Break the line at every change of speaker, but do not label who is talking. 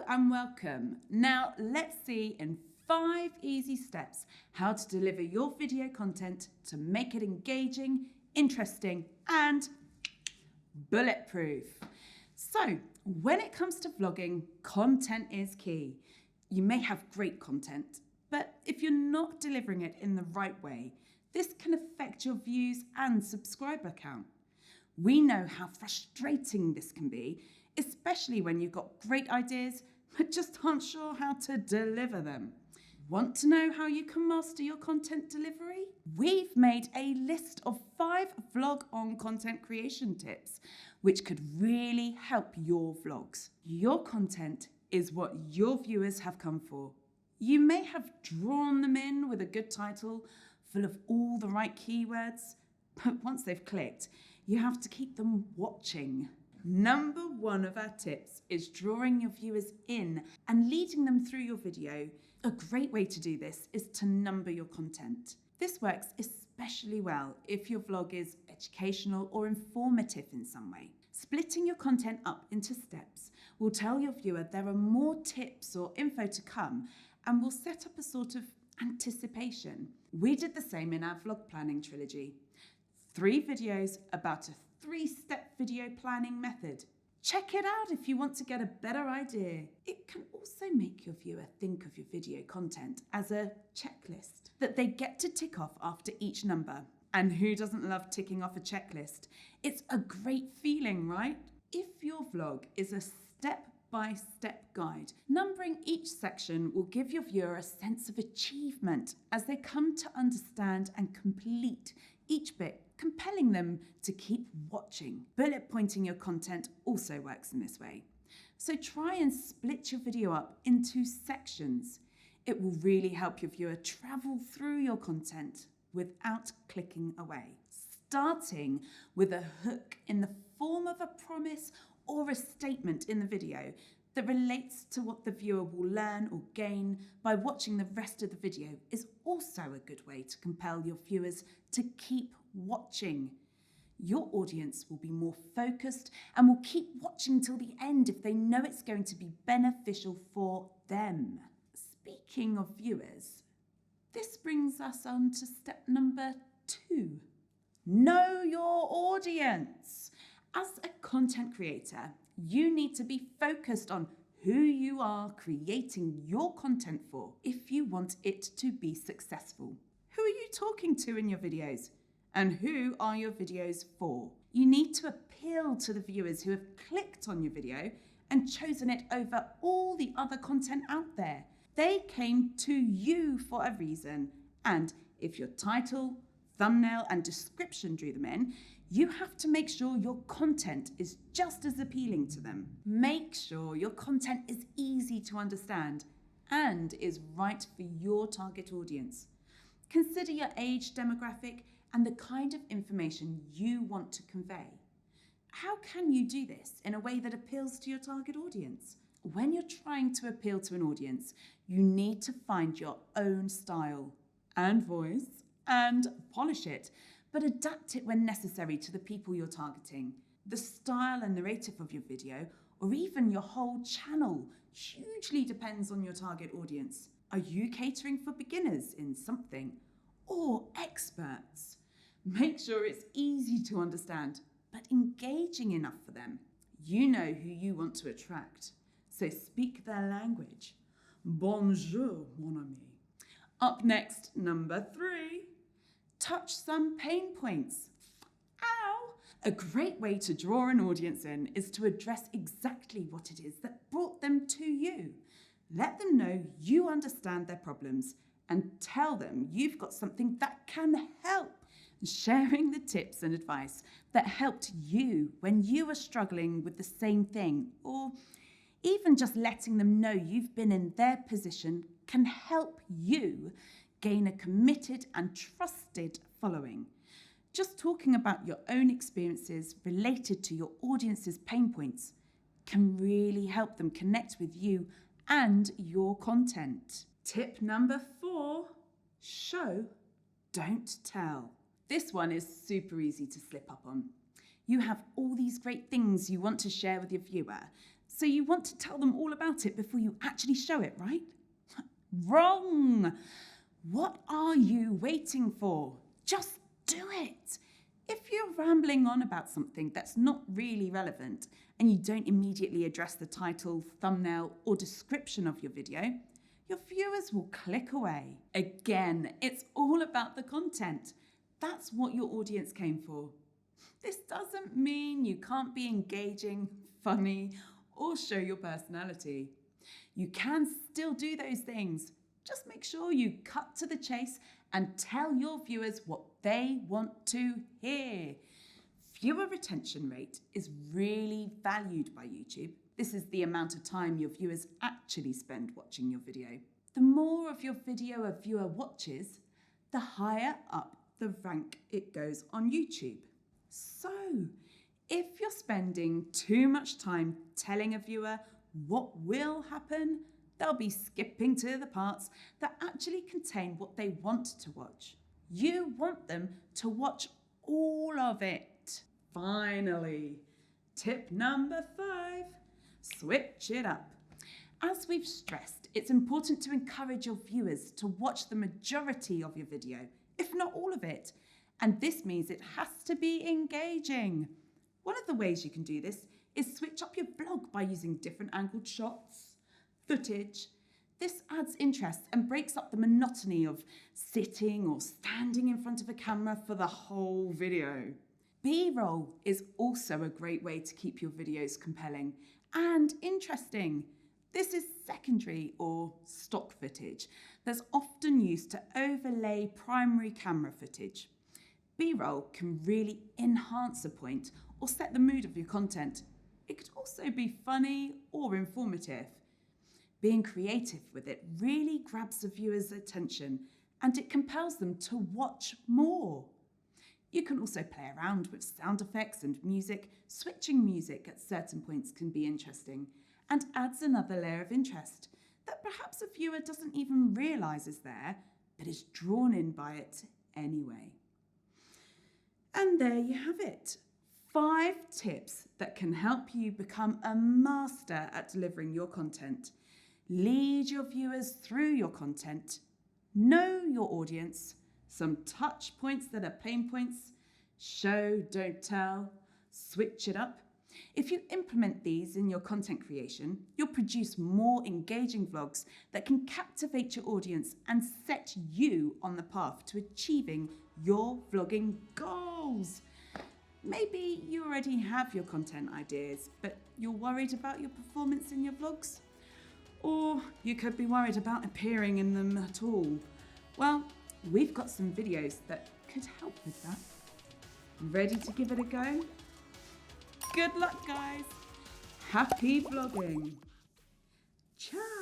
and welcome. Now let's see in 5 easy steps how to deliver your video content to make it engaging, interesting and bulletproof. So when it comes to vlogging, content is key. You may have great content, but if you're not delivering it in the right way, this can affect your views and subscriber count. We know how frustrating this can be, especially when you've got great ideas but just aren't sure how to deliver them. Want to know how you can master your content delivery? We've made a list of 5 VlogOn content creation tips which could really help your vlogs. Your content is what your viewers have come for. You may have drawn them in with a good title full of all the right keywords, but once they've clicked, you have to keep them watching. Number 1 of our tips is drawing your viewers in and leading them through your video. A great way to do this is to number your content. This works especially well if your vlog is educational or informative in some way. Splitting your content up into steps will tell your viewer there are more tips or info to come and will set up a sort of anticipation. We did the same in our vlog planning trilogy. 3 videos about a 3-step video planning method. Check it out if you want to get a better idea. It can also make your viewer think of your video content as a checklist that they get to tick off after each number. And who doesn't love ticking off a checklist? It's a great feeling, right? If your vlog is a step-by-step guide, numbering each section will give your viewer a sense of achievement as they come to understand and complete each bit, compelling them to keep watching. Bullet pointing your content also works in this way. So try and split your video up into sections. It will really help your viewer travel through your content without clicking away. Starting with a hook in the form of a promise or a statement in the video that relates to what the viewer will learn or gain by watching the rest of the video is also a good way to compel your viewers to keep watching. Your audience will be more focused and will keep watching till the end if they know it's going to be beneficial for them. Speaking of viewers, this brings us on to step number 2. Know your audience. As a content creator, you need to be focused on who you are creating your content for if you want it to be successful. Who are you talking to in your videos? And who are your videos for? You need to appeal to the viewers who have clicked on your video and chosen it over all the other content out there. They came to you for a reason, and if your title, thumbnail and description drew them in, you have to make sure your content is just as appealing to them. Make sure your content is easy to understand and is right for your target audience. Consider your age demographic and the kind of information you want to convey. How can you do this in a way that appeals to your target audience? When you're trying to appeal to an audience, you need to find your own style and voice and polish it, but adapt it when necessary to the people you're targeting. The style and narrative of your video, or even your whole channel, hugely depends on your target audience. Are you catering for beginners in something or experts? Make sure it's easy to understand, but engaging enough for them. You know who you want to attract, so speak their language. Bonjour, mon ami. Up next, number 3. Touch some pain points. Ow! A great way to draw an audience in is to address exactly what it is that brought them to you. Let them know you understand their problems and tell them you've got something that can help. Sharing the tips and advice that helped you when you were struggling with the same thing, or even just letting them know you've been in their position, can help you gain a committed and trusted following. Just talking about your own experiences related to your audience's pain points can really help them connect with you and your content. Tip number 4, show, don't tell. This one is super easy to slip up on. You have all these great things you want to share with your viewer, So you want to tell them all about it before you actually show it, right? Wrong! What are you waiting for? Just do it! If you're rambling on about something that's not really relevant and you don't immediately address the title, thumbnail, or description of your video, your viewers will click away. Again, it's all about the content. That's what your audience came for. This doesn't mean you can't be engaging, funny, or show your personality. You can still do those things. Just make sure you cut to the chase and tell your viewers what they want to hear. Viewer retention rate is really valued by YouTube. This is the amount of time your viewers actually spend watching your video. The more of your video a viewer watches, the higher up the rank it goes on YouTube. So, if you're spending too much time telling a viewer what will happen, they'll be skipping to the parts that actually contain what they want to watch. You want them to watch all of it. Finally, tip number 5, switch it up. As we've stressed, it's important to encourage your viewers to watch the majority of your video, if not all of it. And this means it has to be engaging. One of the ways you can do this is switch up your vlog by using different angled shots, footage. This adds interest and breaks up the monotony of sitting or standing in front of a camera for the whole video. B-roll is also a great way to keep your videos compelling and interesting. This is secondary or stock footage that's often used to overlay primary camera footage. B-roll can really enhance a point or set the mood of your content. It could also be funny or informative. Being creative with it really grabs the viewer's attention and it compels them to watch more. You can also play around with sound effects and music. Switching music at certain points can be interesting and adds another layer of interest that perhaps a viewer doesn't even realise is there, but is drawn in by it anyway. And there you have it. 5 tips that can help you become a master at delivering your content. Lead your viewers through your content. Know your audience. Some touch points that are pain points. Show, don't tell. Switch it up. If you implement these in your content creation, you'll produce more engaging vlogs that can captivate your audience and set you on the path to achieving your vlogging goals. Maybe you already have your content ideas, but you're worried about your performance in your vlogs? Or you could be worried about appearing in them at all. Well, we've got some videos that could help with that. Ready to give it a go? Good luck, guys. Happy vlogging. Ciao.